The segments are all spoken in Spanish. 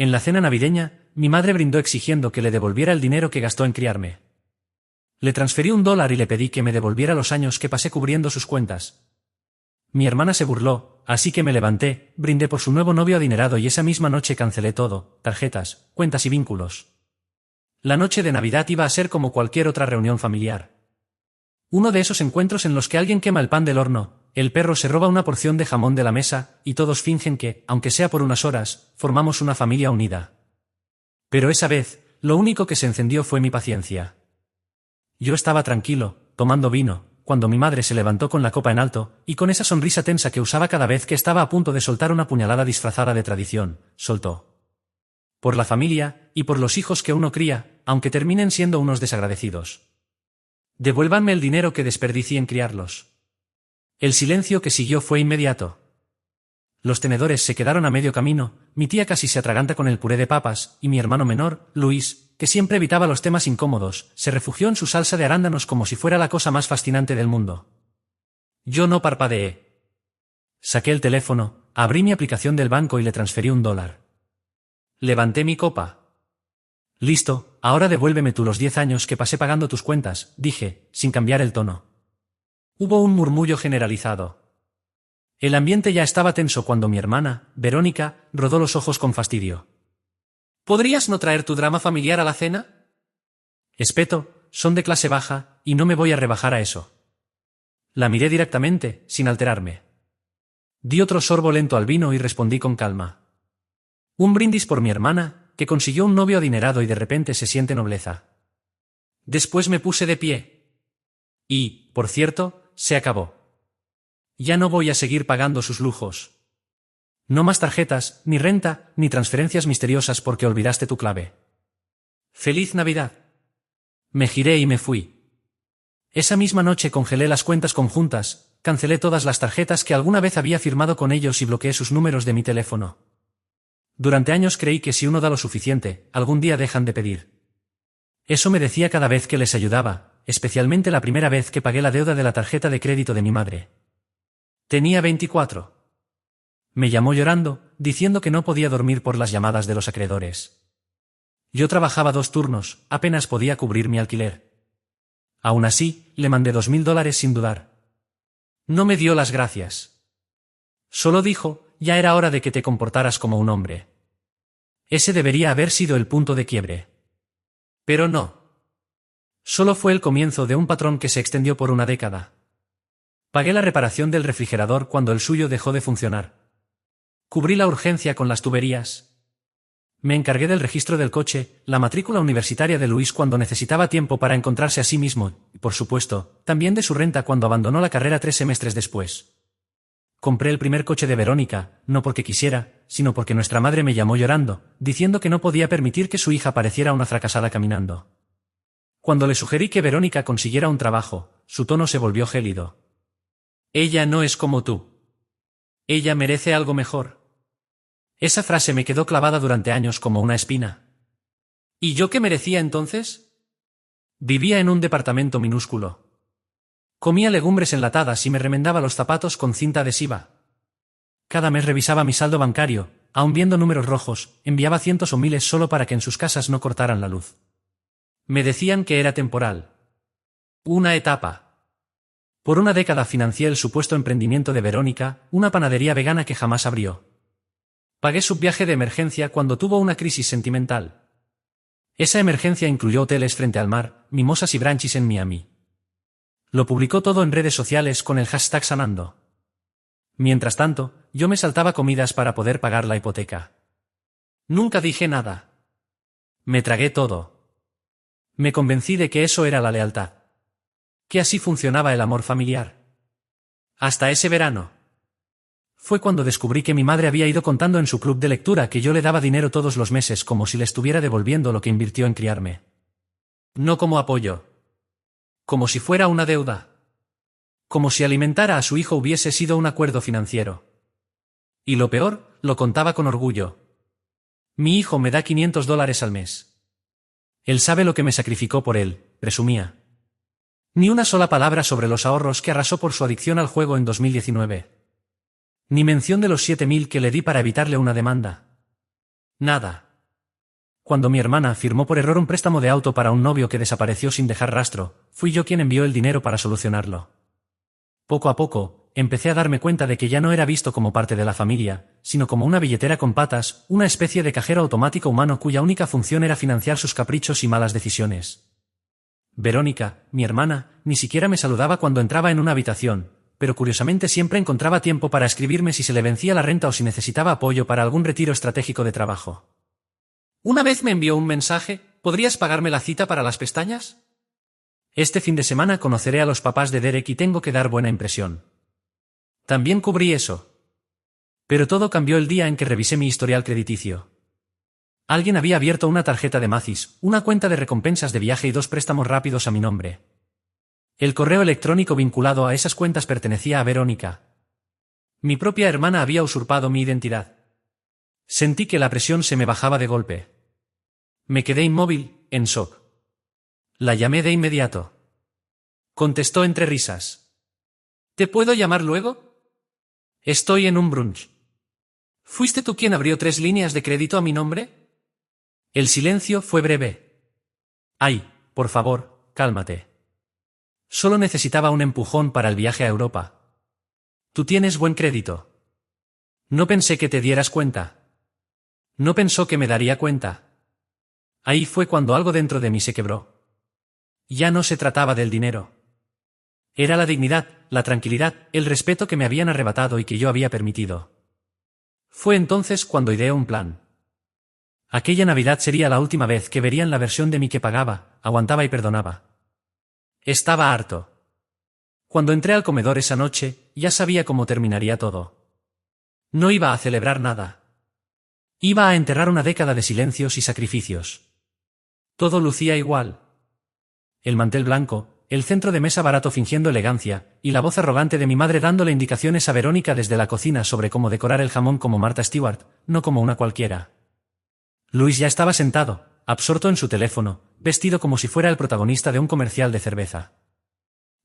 En la cena navideña, mi madre brindó exigiendo que le devolviera el dinero que gastó en criarme. Le transferí $1 y le pedí que me devolviera los años que pasé cubriendo sus cuentas. Mi hermana se burló, así que me levanté, brindé por su nuevo novio adinerado y esa misma noche cancelé todo, tarjetas, cuentas y vínculos. La noche de Navidad iba a ser como cualquier otra reunión familiar. Uno de esos encuentros en los que alguien quema el pan del horno, el perro se roba una porción de jamón de la mesa, y todos fingen que, aunque sea por unas horas, formamos una familia unida. Pero esa vez, lo único que se encendió fue mi paciencia. Yo estaba tranquilo, tomando vino, cuando mi madre se levantó con la copa en alto, y con esa sonrisa tensa que usaba cada vez que estaba a punto de soltar una puñalada disfrazada de tradición, soltó. Por la familia, y por los hijos que uno cría, aunque terminen siendo unos desagradecidos. Devuélvanme el dinero que desperdicié en criarlos. El silencio que siguió fue inmediato. Los tenedores se quedaron a medio camino, mi tía casi se atraganta con el puré de papas, y mi hermano menor, Luis, que siempre evitaba los temas incómodos, se refugió en su salsa de arándanos como si fuera la cosa más fascinante del mundo. Yo no parpadeé. Saqué el teléfono, abrí mi aplicación del banco y le transferí $1. Levanté mi copa. Listo, ahora devuélveme tú los 10 años que pasé pagando tus cuentas, dije, sin cambiar el tono. Hubo un murmullo generalizado. El ambiente ya estaba tenso cuando mi hermana, Verónica, rodó los ojos con fastidio. ¿Podrías no traer tu drama familiar a la cena? Espeto, son de clase baja, y no me voy a rebajar a eso. La miré directamente, sin alterarme. Di otro sorbo lento al vino y respondí con calma. Un brindis por mi hermana, que consiguió un novio adinerado y de repente se siente nobleza. Después me puse de pie. Y, por cierto, se acabó. Ya no voy a seguir pagando sus lujos. No más tarjetas, ni renta, ni transferencias misteriosas porque olvidaste tu clave. ¡Feliz Navidad! Me giré y me fui. Esa misma noche congelé las cuentas conjuntas, cancelé todas las tarjetas que alguna vez había firmado con ellos y bloqueé sus números de mi teléfono. Durante años creí que si uno da lo suficiente, algún día dejan de pedir. Eso me decía cada vez que les ayudaba, especialmente la primera vez que pagué la deuda de la tarjeta de crédito de mi madre. Tenía 24. Me llamó llorando, diciendo que no podía dormir por las llamadas de los acreedores. Yo trabajaba 2 turnos, apenas podía cubrir mi alquiler. Aún así, le mandé $2.000 sin dudar. No me dio las gracias. Solo dijo, ya era hora de que te comportaras como un hombre. Ese debería haber sido el punto de quiebre. Pero no. Solo fue el comienzo de un patrón que se extendió por una década. Pagué la reparación del refrigerador cuando el suyo dejó de funcionar. Cubrí la urgencia con las tuberías. Me encargué del registro del coche, la matrícula universitaria de Luis cuando necesitaba tiempo para encontrarse a sí mismo, y por supuesto, también de su renta cuando abandonó la carrera 3 semestres después. Compré el primer coche de Verónica, no porque quisiera, sino porque nuestra madre me llamó llorando, diciendo que no podía permitir que su hija pareciera una fracasada caminando. Cuando le sugerí que Verónica consiguiera un trabajo, su tono se volvió gélido. Ella no es como tú. Ella merece algo mejor. Esa frase me quedó clavada durante años como una espina. ¿Y yo qué merecía entonces? Vivía en un departamento minúsculo. Comía legumbres enlatadas y me remendaba los zapatos con cinta adhesiva. Cada mes revisaba mi saldo bancario, aun viendo números rojos, enviaba cientos o miles solo para que en sus casas no cortaran la luz. Me decían que era temporal. Una etapa. Por una década financié el supuesto emprendimiento de Verónica, una panadería vegana que jamás abrió. Pagué su viaje de emergencia cuando tuvo una crisis sentimental. Esa emergencia incluyó hoteles frente al mar, mimosas y brunches en Miami. Lo publicó todo en redes sociales con el hashtag sanando. Mientras tanto, yo me saltaba comidas para poder pagar la hipoteca. Nunca dije nada. Me tragué todo. Me convencí de que eso era la lealtad. Que así funcionaba el amor familiar. Hasta ese verano. Fue cuando descubrí que mi madre había ido contando en su club de lectura que yo le daba dinero todos los meses como si le estuviera devolviendo lo que invirtió en criarme. No como apoyo. Como si fuera una deuda. Como si alimentar a su hijo hubiese sido un acuerdo financiero. Y lo peor, lo contaba con orgullo. Mi hijo me da $500 al mes. Él sabe lo que me sacrificó por él, presumía. Ni una sola palabra sobre los ahorros que arrasó por su adicción al juego en 2019. Ni mención de los $7.000 que le di para evitarle una demanda. Nada. Cuando mi hermana firmó por error un préstamo de auto para un novio que desapareció sin dejar rastro, fui yo quien envió el dinero para solucionarlo. Poco a poco, empecé a darme cuenta de que ya no era visto como parte de la familia, sino como una billetera con patas, una especie de cajero automático humano cuya única función era financiar sus caprichos y malas decisiones. Verónica, mi hermana, ni siquiera me saludaba cuando entraba en una habitación, pero curiosamente siempre encontraba tiempo para escribirme si se le vencía la renta o si necesitaba apoyo para algún retiro estratégico de trabajo. Una vez me envió un mensaje: ¿podrías pagarme la cita para las pestañas? Este fin de semana conoceré a los papás de Derek y tengo que dar buena impresión. También cubrí eso. Pero todo cambió el día en que revisé mi historial crediticio. Alguien había abierto una tarjeta de Macy's, una cuenta de recompensas de viaje y 2 préstamos rápidos a mi nombre. El correo electrónico vinculado a esas cuentas pertenecía a Verónica. Mi propia hermana había usurpado mi identidad. Sentí que la presión se me bajaba de golpe. Me quedé inmóvil, en shock. La llamé de inmediato. Contestó entre risas. ¿Te puedo llamar luego? Estoy en un brunch. ¿Fuiste tú quien abrió 3 líneas de crédito a mi nombre? El silencio fue breve. Ay, por favor, cálmate. Solo necesitaba un empujón para el viaje a Europa. Tú tienes buen crédito. No pensé que te dieras cuenta. No pensó que me daría cuenta. Ahí fue cuando algo dentro de mí se quebró. Ya no se trataba del dinero. Era la dignidad, la tranquilidad, el respeto que me habían arrebatado y que yo había permitido. Fue entonces cuando ideé un plan. Aquella Navidad sería la última vez que verían la versión de mí que pagaba, aguantaba y perdonaba. Estaba harto. Cuando entré al comedor esa noche, ya sabía cómo terminaría todo. No iba a celebrar nada. Iba a enterrar una década de silencios y sacrificios. Todo lucía igual. El mantel blanco, el centro de mesa barato fingiendo elegancia, y la voz arrogante de mi madre dándole indicaciones a Verónica desde la cocina sobre cómo decorar el jamón como Martha Stewart, no como una cualquiera. Luis ya estaba sentado, absorto en su teléfono, vestido como si fuera el protagonista de un comercial de cerveza.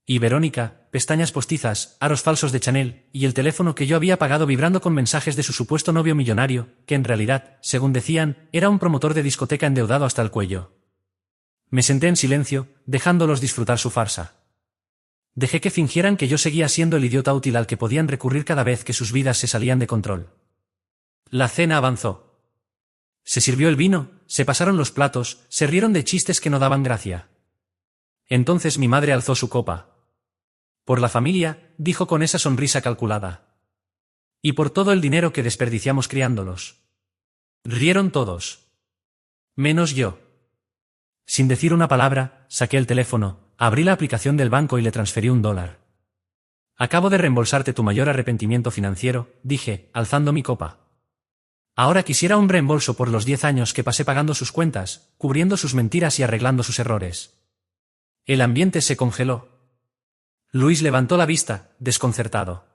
Y Verónica, pestañas postizas, aros falsos de Chanel, y el teléfono que yo había pagado vibrando con mensajes de su supuesto novio millonario, que en realidad, según decían, era un promotor de discoteca endeudado hasta el cuello. Me senté en silencio, dejándolos disfrutar su farsa. Dejé que fingieran que yo seguía siendo el idiota útil al que podían recurrir cada vez que sus vidas se salían de control. La cena avanzó. Se sirvió el vino, se pasaron los platos, se rieron de chistes que no daban gracia. Entonces mi madre alzó su copa. Por la familia, dijo con esa sonrisa calculada. Y por todo el dinero que desperdiciamos criándolos. Rieron todos. Menos yo. Sin decir una palabra, saqué el teléfono, abrí la aplicación del banco y le transferí $1. Acabo de reembolsarte tu mayor arrepentimiento financiero, dije, alzando mi copa. Ahora quisiera un reembolso por los 10 años que pasé pagando sus cuentas, cubriendo sus mentiras y arreglando sus errores. El ambiente se congeló. Luis levantó la vista, desconcertado.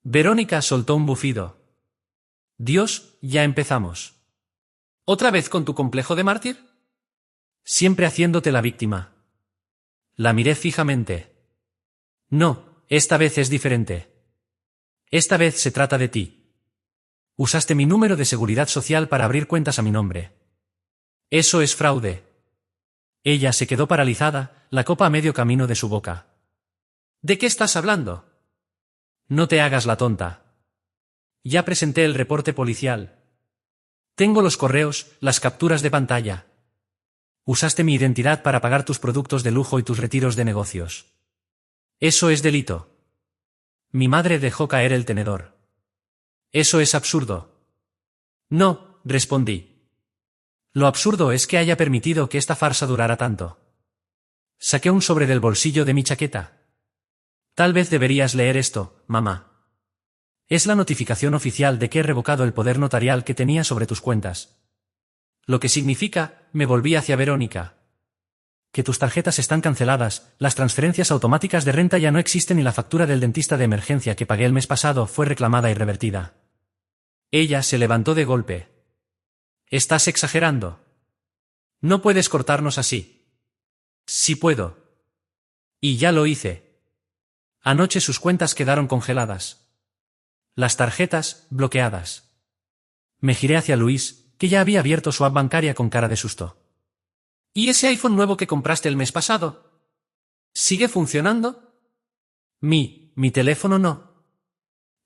Verónica soltó un bufido. Dios, ya empezamos. ¿Otra vez con tu complejo de mártir? Siempre haciéndote la víctima. La miré fijamente. No, esta vez es diferente. Esta vez se trata de ti. Usaste mi número de seguridad social para abrir cuentas a mi nombre. Eso es fraude. Ella se quedó paralizada, la copa a medio camino de su boca. ¿De qué estás hablando? No te hagas la tonta. Ya presenté el reporte policial. Tengo los correos, las capturas de pantalla. Usaste mi identidad para pagar tus productos de lujo y tus retiros de negocios. Eso es delito. Mi madre dejó caer el tenedor. Eso es absurdo. No, respondí. Lo absurdo es que haya permitido que esta farsa durara tanto. Saqué un sobre del bolsillo de mi chaqueta. Tal vez deberías leer esto, mamá. Es la notificación oficial de que he revocado el poder notarial que tenía sobre tus cuentas. Lo que significa, me volví hacia Verónica. Que tus tarjetas están canceladas, las transferencias automáticas de renta ya no existen y la factura del dentista de emergencia que pagué el mes pasado fue reclamada y revertida. Ella se levantó de golpe. Estás exagerando. No puedes cortarnos así. Sí puedo. Y ya lo hice. Anoche sus cuentas quedaron congeladas. Las tarjetas, bloqueadas. Me giré hacia Luis, que ya había abierto su app bancaria con cara de susto. ¿Y ese iPhone nuevo que compraste el mes pasado? ¿Sigue funcionando? Mi teléfono no.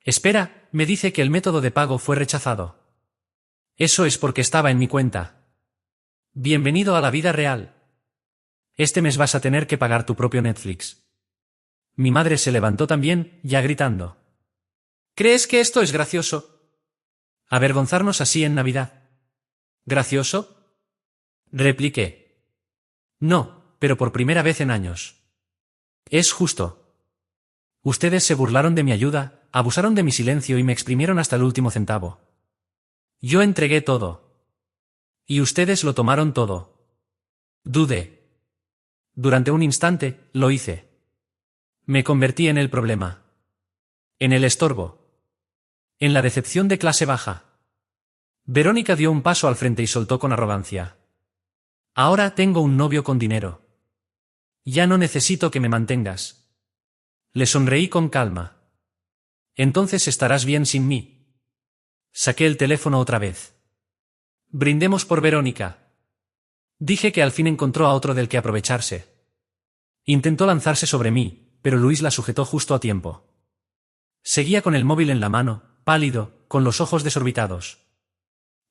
Espera, me dice que el método de pago fue rechazado. Eso es porque estaba en mi cuenta. Bienvenido a la vida real. Este mes vas a tener que pagar tu propio Netflix. Mi madre se levantó también, ya gritando. ¿Crees que esto es gracioso? ¿Avergonzarnos así en Navidad? ¿Gracioso? Repliqué. No, pero por primera vez en años. Es justo. Ustedes se burlaron de mi ayuda, abusaron de mi silencio y me exprimieron hasta el último centavo. Yo entregué todo. Y ustedes lo tomaron todo. Dudé. Durante un instante, lo hice. Me convertí en el problema. En el estorbo. En la decepción de clase baja. Verónica dio un paso al frente y soltó con arrogancia. Ahora tengo un novio con dinero. Ya no necesito que me mantengas. Le sonreí con calma. Entonces estarás bien sin mí. Saqué el teléfono otra vez. Brindemos por Verónica. Dije que al fin encontró a otro del que aprovecharse. Intentó lanzarse sobre mí, pero Luis la sujetó justo a tiempo. Seguía con el móvil en la mano, pálido, con los ojos desorbitados.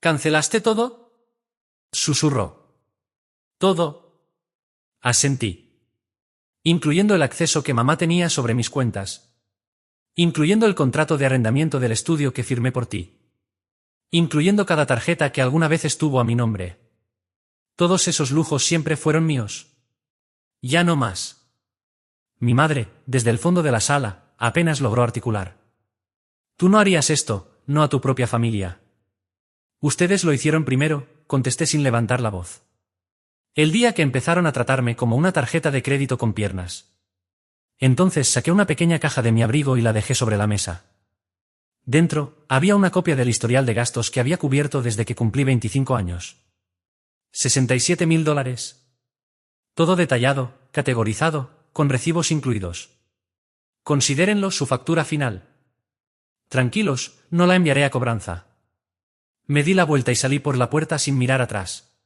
¿Cancelaste todo? Susurró. Todo. Asentí. Incluyendo el acceso que mamá tenía sobre mis cuentas. Incluyendo el contrato de arrendamiento del estudio que firmé por ti. Incluyendo cada tarjeta que alguna vez estuvo a mi nombre. Todos esos lujos siempre fueron míos. Ya no más. Mi madre, desde el fondo de la sala, apenas logró articular. Tú no harías esto, no a tu propia familia. Ustedes lo hicieron primero, contesté sin levantar la voz. El día que empezaron a tratarme como una tarjeta de crédito con piernas. Entonces saqué una pequeña caja de mi abrigo y la dejé sobre la mesa. Dentro, había una copia del historial de gastos que había cubierto desde que cumplí 25 años. $67.000. Todo detallado, categorizado, con recibos incluidos. Considérenlo su factura final. Tranquilos, no la enviaré a cobranza. Me di la vuelta y salí por la puerta sin mirar atrás.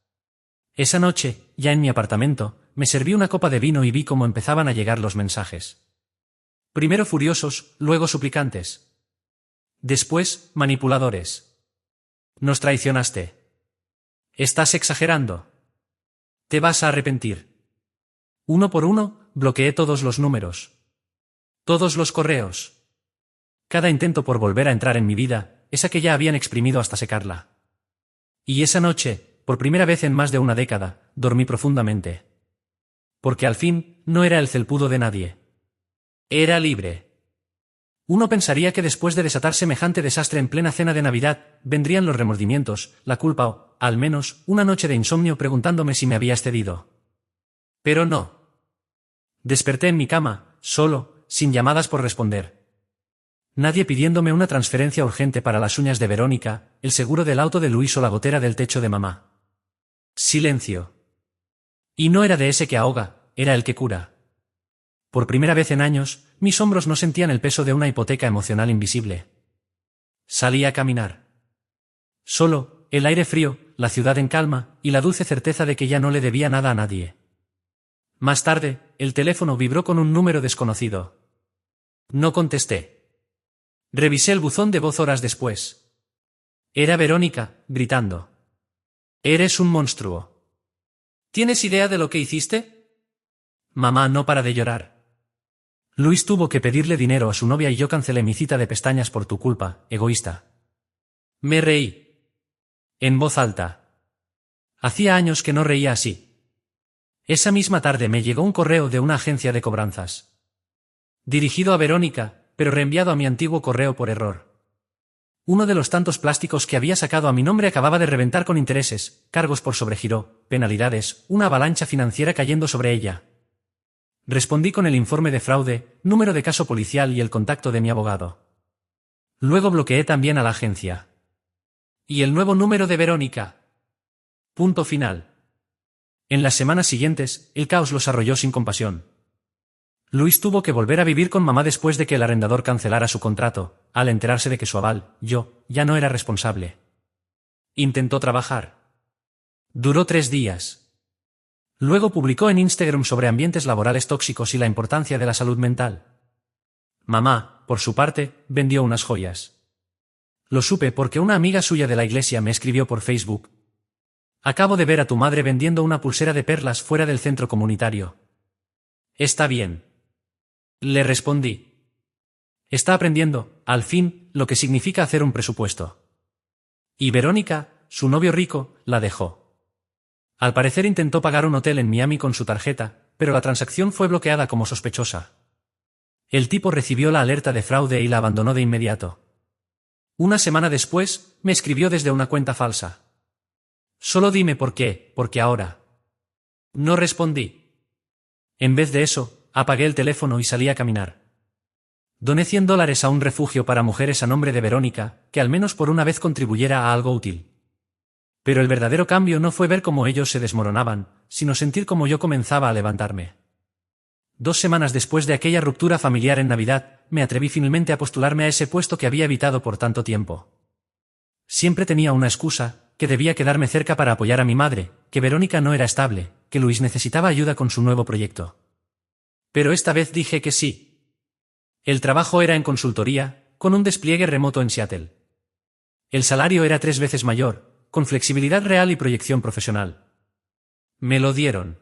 Esa noche, ya en mi apartamento, me serví una copa de vino y vi cómo empezaban a llegar los mensajes. Primero furiosos, luego suplicantes. Después, manipuladores. Nos traicionaste. Estás exagerando. Te vas a arrepentir. Uno por uno, bloqueé todos los números. Todos los correos. Cada intento por volver a entrar en mi vida, esa que ya habían exprimido hasta secarla. Y esa noche, por primera vez en más de una década, dormí profundamente. Porque al fin, no era el felpudo de nadie. Era libre. Uno pensaría que después de desatar semejante desastre en plena cena de Navidad, vendrían los remordimientos, la culpa o, al menos, una noche de insomnio preguntándome si me había excedido. Pero no. Desperté en mi cama, solo, sin llamadas por responder. Nadie pidiéndome una transferencia urgente para las uñas de Verónica, el seguro del auto de Luis o la gotera del techo de mamá. Silencio. Y no era de ese que ahoga, era el que cura. Por primera vez en años, mis hombros no sentían el peso de una hipoteca emocional invisible. Salí a caminar. Solo, el aire frío, la ciudad en calma, y la dulce certeza de que ya no le debía nada a nadie. Más tarde, el teléfono vibró con un número desconocido. No contesté. Revisé el buzón de voz horas después. Era Verónica, gritando. Eres un monstruo. ¿Tienes idea de lo que hiciste? Mamá no para de llorar. Luis tuvo que pedirle dinero a su novia y yo cancelé mi cita de pestañas por tu culpa, egoísta. Me reí. En voz alta. Hacía años que no reía así. Esa misma tarde me llegó un correo de una agencia de cobranzas. Dirigido a Verónica, pero reenviado a mi antiguo correo por error. Uno de los tantos plásticos que había sacado a mi nombre acababa de reventar con intereses, cargos por sobregiro, penalidades, una avalancha financiera cayendo sobre ella. Respondí con el informe de fraude, número de caso policial y el contacto de mi abogado. Luego bloqueé también a la agencia. Y el nuevo número de Verónica. Punto final. En las semanas siguientes, el caos los arrolló sin compasión. Luis tuvo que volver a vivir con mamá después de que el arrendador cancelara su contrato, al enterarse de que su aval, yo, ya no era responsable. Intentó trabajar. Duró 3 días. Luego publicó en Instagram sobre ambientes laborales tóxicos y la importancia de la salud mental. Mamá, por su parte, vendió unas joyas. Lo supe porque una amiga suya de la iglesia me escribió por Facebook. Acabo de ver a tu madre vendiendo una pulsera de perlas fuera del centro comunitario. Está bien. Le respondí. Está aprendiendo, al fin, lo que significa hacer un presupuesto. Y Verónica, su novio rico, la dejó. Al parecer intentó pagar un hotel en Miami con su tarjeta, pero la transacción fue bloqueada como sospechosa. El tipo recibió la alerta de fraude y la abandonó de inmediato. Una semana después, me escribió desde una cuenta falsa. Solo dime por qué, porque ahora. No respondí. En vez de eso, apagué el teléfono y salí a caminar. Doné $100 a un refugio para mujeres a nombre de Verónica, que al menos por una vez contribuyera a algo útil. Pero el verdadero cambio no fue ver cómo ellos se desmoronaban, sino sentir cómo yo comenzaba a levantarme. 2 semanas después de aquella ruptura familiar en Navidad, me atreví finalmente a postularme a ese puesto que había evitado por tanto tiempo. Siempre tenía una excusa, que debía quedarme cerca para apoyar a mi madre, que Verónica no era estable, que Luis necesitaba ayuda con su nuevo proyecto. Pero esta vez dije que sí. El trabajo era en consultoría, con un despliegue remoto en Seattle. El salario era 3 veces mayor, con flexibilidad real y proyección profesional. Me lo dieron.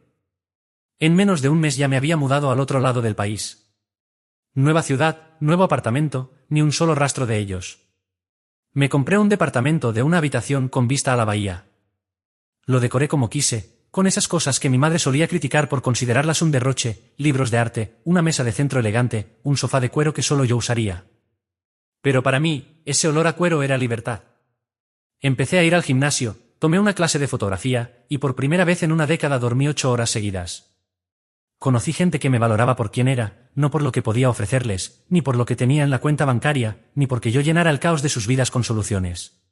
En menos de un mes ya me había mudado al otro lado del país. Nueva ciudad, nuevo apartamento, ni un solo rastro de ellos. Me compré un departamento de una habitación con vista a la bahía. Lo decoré como quise, con esas cosas que mi madre solía criticar por considerarlas un derroche, libros de arte, una mesa de centro elegante, un sofá de cuero que solo yo usaría. Pero para mí, ese olor a cuero era libertad. Empecé a ir al gimnasio, tomé una clase de fotografía, y por primera vez en una década dormí 8 horas seguidas. Conocí gente que me valoraba por quien era, no por lo que podía ofrecerles, ni por lo que tenía en la cuenta bancaria, ni porque yo llenara el caos de sus vidas con soluciones.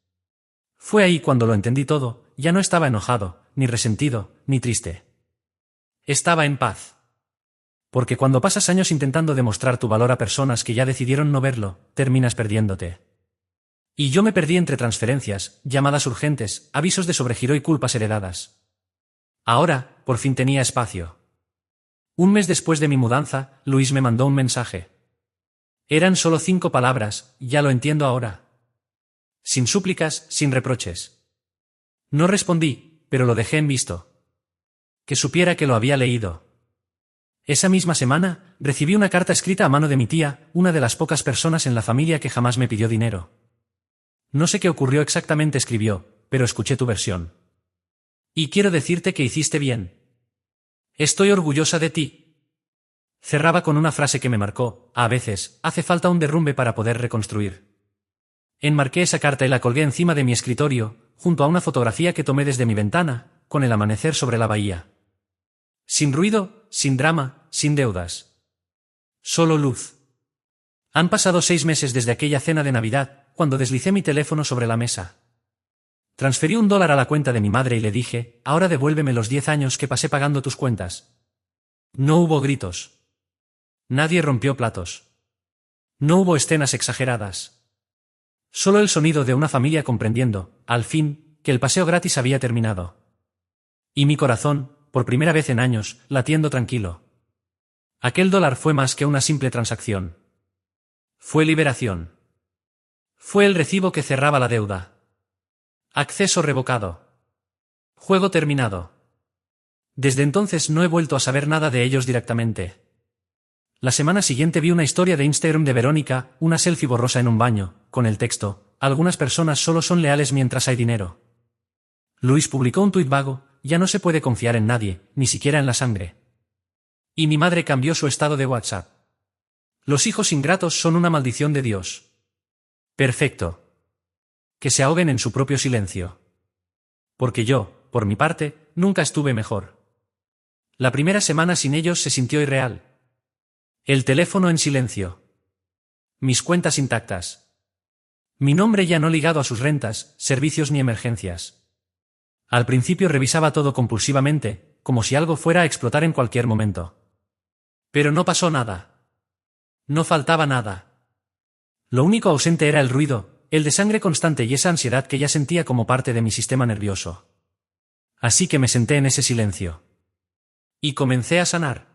Fue ahí cuando lo entendí todo, ya no estaba enojado, ni resentido, ni triste. Estaba en paz. Porque cuando pasas años intentando demostrar tu valor a personas que ya decidieron no verlo, terminas perdiéndote. Y yo me perdí entre transferencias, llamadas urgentes, avisos de sobregiro y culpas heredadas. Ahora, por fin tenía espacio. Un mes después de mi mudanza, Luis me mandó un mensaje. Eran solo 5 palabras, ya lo entiendo ahora. Sin súplicas, sin reproches. No respondí, pero lo dejé en visto. Que supiera que lo había leído. Esa misma semana, recibí una carta escrita a mano de mi tía, una de las pocas personas en la familia que jamás me pidió dinero. No sé qué ocurrió exactamente, escribió, pero escuché tu versión. Y quiero decirte que hiciste bien. Estoy orgullosa de ti. Cerraba con una frase que me marcó: a veces, hace falta un derrumbe para poder reconstruir. Enmarqué esa carta y la colgué encima de mi escritorio, junto a una fotografía que tomé desde mi ventana, con el amanecer sobre la bahía. Sin ruido, sin drama, sin deudas. Solo luz. Han pasado 6 meses desde aquella cena de Navidad, cuando deslicé mi teléfono sobre la mesa. Transferí $1 a la cuenta de mi madre y le dije: ahora devuélveme los 10 años que pasé pagando tus cuentas. No hubo gritos. Nadie rompió platos. No hubo escenas exageradas. Solo el sonido de una familia comprendiendo, al fin, que el paseo gratis había terminado. Y mi corazón, por primera vez en años, latiendo tranquilo. Aquel $1 fue más que una simple transacción. Fue liberación. Fue el recibo que cerraba la deuda. Acceso revocado. Juego terminado. Desde entonces no he vuelto a saber nada de ellos directamente. La semana siguiente vi una historia de Instagram de Verónica, una selfie borrosa en un baño, con el texto: algunas personas solo son leales mientras hay dinero. Luis publicó un tuit vago: ya no se puede confiar en nadie, ni siquiera en la sangre. Y mi madre cambió su estado de WhatsApp. Los hijos ingratos son una maldición de Dios. Perfecto. Que se ahoguen en su propio silencio. Porque yo, por mi parte, nunca estuve mejor. La primera semana sin ellos se sintió irreal. El teléfono en silencio. Mis cuentas intactas. Mi nombre ya no ligado a sus rentas, servicios ni emergencias. Al principio revisaba todo compulsivamente, como si algo fuera a explotar en cualquier momento. Pero no pasó nada. No faltaba nada. Lo único ausente era el ruido, el de sangre constante y esa ansiedad que ya sentía como parte de mi sistema nervioso. Así que me senté en ese silencio. Y comencé a sanar.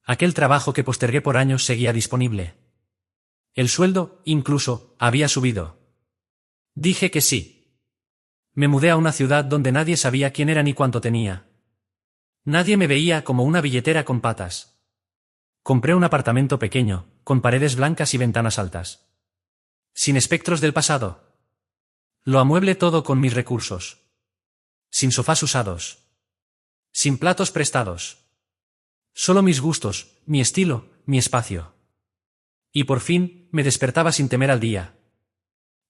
Aquel trabajo que postergué por años seguía disponible. El sueldo, incluso, había subido. Dije que sí. Me mudé a una ciudad donde nadie sabía quién era ni cuánto tenía. Nadie me veía como una billetera con patas. Compré un apartamento pequeño, con paredes blancas y ventanas altas. Sin espectros del pasado. Lo amueblé todo con mis recursos. Sin sofás usados. Sin platos prestados. Solo mis gustos, mi estilo, mi espacio. Y por fin, me despertaba sin temer al día.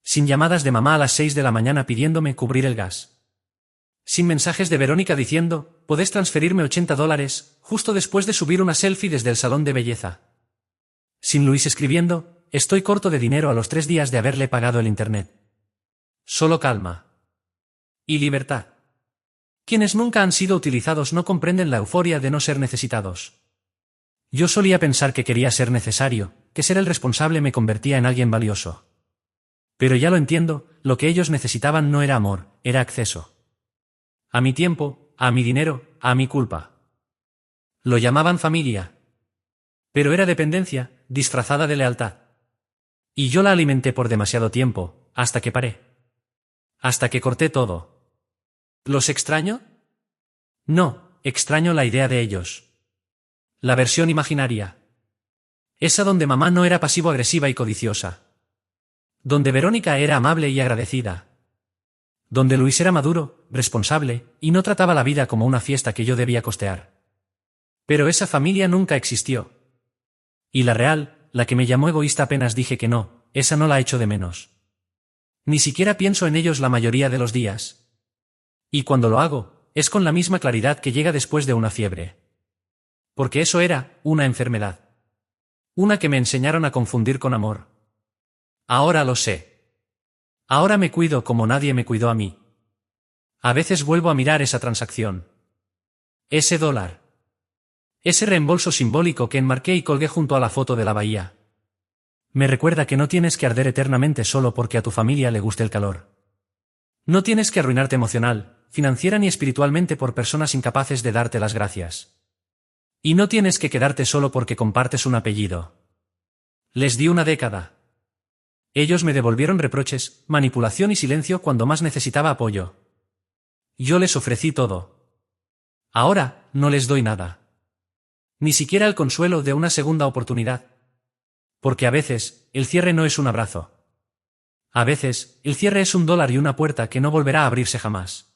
Sin llamadas de mamá a las 6 de la mañana pidiéndome cubrir el gas. Sin mensajes de Verónica diciendo, «Podés transferirme $80», justo después de subir una selfie desde el salón de belleza. Sin Luis escribiendo, «Estoy corto de dinero» a los 3 días de haberle pagado el internet. Solo calma. Y libertad. Quienes nunca han sido utilizados no comprenden la euforia de no ser necesitados. Yo solía pensar que quería ser necesario, que ser el responsable me convertía en alguien valioso. Pero ya lo entiendo, lo que ellos necesitaban no era amor, era acceso. A mi tiempo, a mi dinero, a mi culpa. Lo llamaban familia. Pero era dependencia, disfrazada de lealtad. Y yo la alimenté por demasiado tiempo, hasta que paré. Hasta que corté todo. ¿Los extraño? No, extraño la idea de ellos. La versión imaginaria. Esa donde mamá no era pasivo-agresiva y codiciosa. Donde Verónica era amable y agradecida. Donde Luis era maduro, responsable, y no trataba la vida como una fiesta que yo debía costear. Pero esa familia nunca existió. Y la real, la que me llamó egoísta apenas dije que no, esa no la echo de menos. Ni siquiera pienso en ellos la mayoría de los días. Y cuando lo hago, es con la misma claridad que llega después de una fiebre. Porque eso era, una enfermedad. Una que me enseñaron a confundir con amor. Ahora lo sé. Ahora me cuido como nadie me cuidó a mí. A veces vuelvo a mirar esa transacción. Ese dólar. Ese reembolso simbólico que enmarqué y colgué junto a la foto de la bahía. Me recuerda que no tienes que arder eternamente solo porque a tu familia le guste el calor. No tienes que arruinarte emocional, financiera ni espiritualmente por personas incapaces de darte las gracias. Y no tienes que quedarte solo porque compartes un apellido. Les di una década. Ellos me devolvieron reproches, manipulación y silencio cuando más necesitaba apoyo. Yo les ofrecí todo. Ahora, no les doy nada. Ni siquiera el consuelo de una segunda oportunidad. Porque a veces, el cierre no es un abrazo. A veces, el cierre es $1 y una puerta que no volverá a abrirse jamás.